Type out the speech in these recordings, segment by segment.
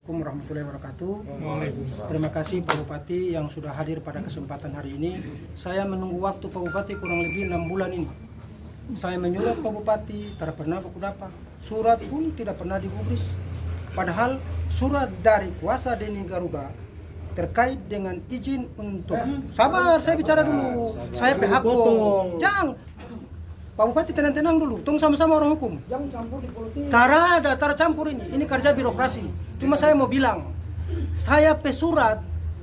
Assalamualaikum warahmatullahi wabarakatuh. Terima kasih Pak Bupati yang sudah hadir pada kesempatan hari ini. Saya menunggu waktu Pak Bupati kurang lebih 6 bulan ini. Saya menyurat Pak Bupati, tidak pernah aku dapat. Surat pun tidak pernah digubris. Padahal surat dari kuasa Denny Garuda terkait dengan izin untuk sabar, saya bicara dulu. Saya pihak jangan. Pak Bupati tenang-tenang dulu, tunggu sama-sama orang hukum. Jangan campur di politik. Tara campur ini kerja birokrasi. Cuma saya mau bilang, saya pesurat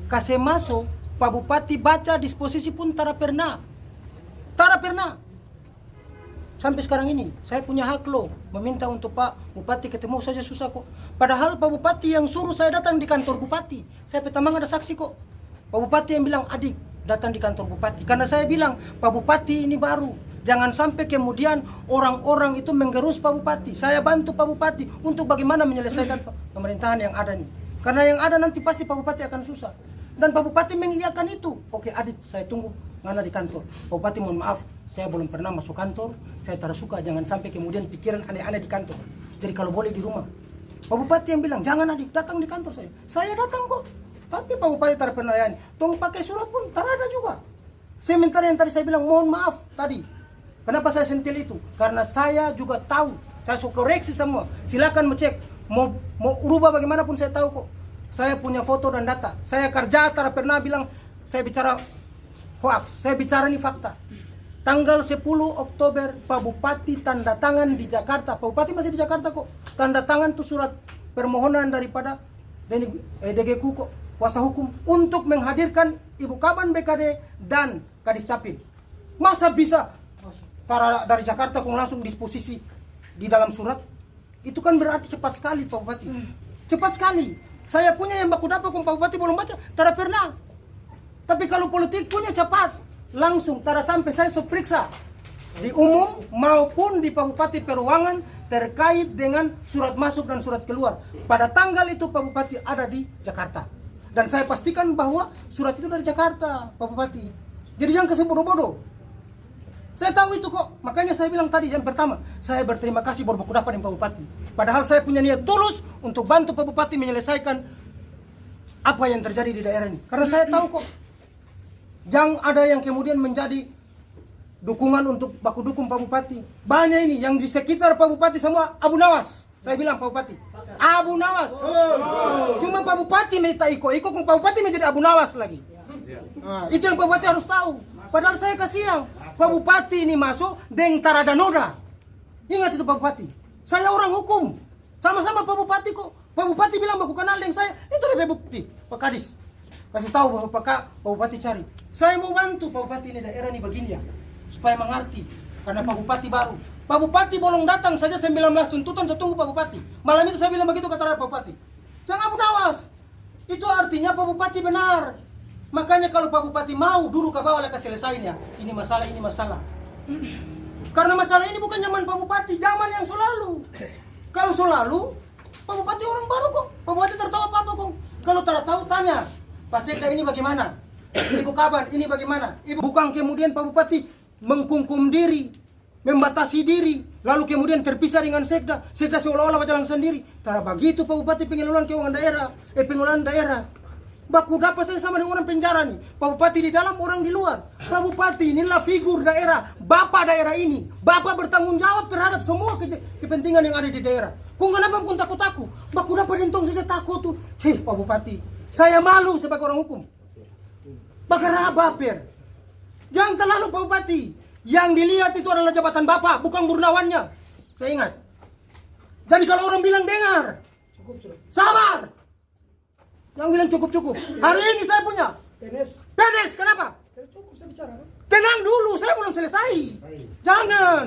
kasih masuk, Pak Bupati baca disposisi pun tara pernah. Sampai sekarang ini, saya punya hak loh, meminta untuk Pak Bupati ketemu saja susah kok. Padahal Pak Bupati yang suruh saya datang di kantor Bupati. Saya pertama ada saksi kok. Pak Bupati yang bilang, adik datang di kantor Bupati. Karena saya bilang, Pak Bupati ini baru. Jangan sampai kemudian orang-orang itu menggerus Pak Bupati. Saya bantu Pak Bupati untuk bagaimana menyelesaikan pemerintahan yang ada nih. Karena yang ada nanti pasti Pak Bupati akan susah. Dan Pak Bupati mengiyakan itu. Oke adik, saya tunggu ngana di kantor. Pak Bupati mohon maaf, saya belum pernah masuk kantor. Saya tak suka, jangan sampai kemudian pikiran aneh-aneh di kantor. Jadi kalau boleh di rumah. Pak Bupati yang bilang, jangan adik, datang di kantor saya. Saya datang kok. Tapi Pak Bupati tak pernah layani. Tolong pakai surat pun, tak ada juga. Sementara yang tadi saya bilang, mohon maaf tadi. Kenapa saya sentil itu? Karena saya juga tahu. Saya suka koreksi semua. Silakan cek. Mau ubah bagaimanapun saya tahu kok. Saya punya foto dan data. Saya kerja tak pernah bilang saya bicara hoax. Saya bicara ini fakta. Tanggal 10 Oktober Pak Bupati tanda tangan di Jakarta. Pak Bupati masih di Jakarta kok. Tanda tangan tuh surat permohonan daripada DGQ kok, kuasa hukum untuk menghadirkan Ibu Kaban BKD dan Kadis Capil. Masa bisa dari Jakarta kok langsung disposisi di dalam surat? Itu kan berarti cepat sekali Pak Bupati. Cepat sekali. Saya punya yang baku dapat kok Pak Bupati belum baca, tidak pernah. Tapi kalau politik punya cepat, langsung tidak sampai saya periksa di umum maupun di Pak Bupati Peruangan terkait dengan surat masuk dan surat keluar. Pada tanggal itu Pak Bupati ada di Jakarta. Dan saya pastikan bahwa surat itu dari Jakarta Pak Bupati. Jadi jangan kasih bodoh-bodoh. Saya tahu itu kok, makanya saya bilang tadi yang pertama, saya berterima kasih baru baku dapat dengan Pak Bupati. Padahal saya punya niat tulus untuk bantu Pak Bupati menyelesaikan apa yang terjadi di daerah ini. Karena saya tahu kok, jangan ada yang kemudian menjadi dukungan untuk baku dukung Pak Bupati. Banyak ini yang di sekitar Pak Bupati semua Abu Nawas. Saya bilang Pak Bupati, Abu Nawas. Cuma Pak Bupati minta iko kok Pak Bupati menjadi Abu Nawas lagi. Nah, itu yang Pak Bupati harus tahu. Padahal saya kasihan. Pak Bupati ini masuk dengan tarada noda. Ingat itu Pak Bupati. Saya orang hukum. Sama-sama Pak Bupati kok. Pak Bupati bilang baku kenal dengan saya. Itu ada bukti. Pak Kadis kasih tahu bahwa Pak Bupati cari. Saya mau bantu Pak Bupati ini daerah ini begini ya. Supaya mengerti. Karena Pak Bupati baru. Pak Bupati bolong datang saja 19 tuntutan, saya tunggu Pak Bupati. Malam itu saya bilang begitu kata Pak Bupati. Jangan Abu Nawas. Itu artinya Pak Bupati benar. Makanya kalau Pak Bupati mau duduk ke bawah lekas selesainya. Ini masalah. Karena masalah ini bukan zaman Pak Bupati, zaman yang selalu. Kalau selalu, Pak Bupati orang baru kok. Pak Bupati tertawa apa kok. Kalau tidak tahu tanya, Pak Sekda ini bagaimana? Ibu Kaban ini bagaimana? Bukan kemudian Pak Bupati mengkungkum diri, membatasi diri, lalu kemudian terpisah dengan Sekda. Sekda seolah-olah berjalan sendiri. Tidak begitu Pak Bupati pengelolaan keuangan daerah, pengelolaan daerah. Baku dapat saya sama dengan orang penjara nih. Pak Bupati di dalam, orang di luar. Pak Bupati inilah figur daerah, bapak daerah ini. Bapak bertanggung jawab terhadap semua kepentingan yang ada di daerah. Kok kenapa pun takut-takut? Baku dapat dentong saja takut tuh. Pak Bupati, saya malu sebagai orang hukum. Bakar baper. Jangan terlalu Pak Bupati. Yang dilihat itu adalah jabatan bapak, bukan burnawannya. Saya ingat. Jadi kalau orang bilang dengar, sabar. Yang bilang cukup. Hari ini saya punya. Penes, kenapa? Cukup saya bicara. Tenang dulu, saya belum selesai. Jangan.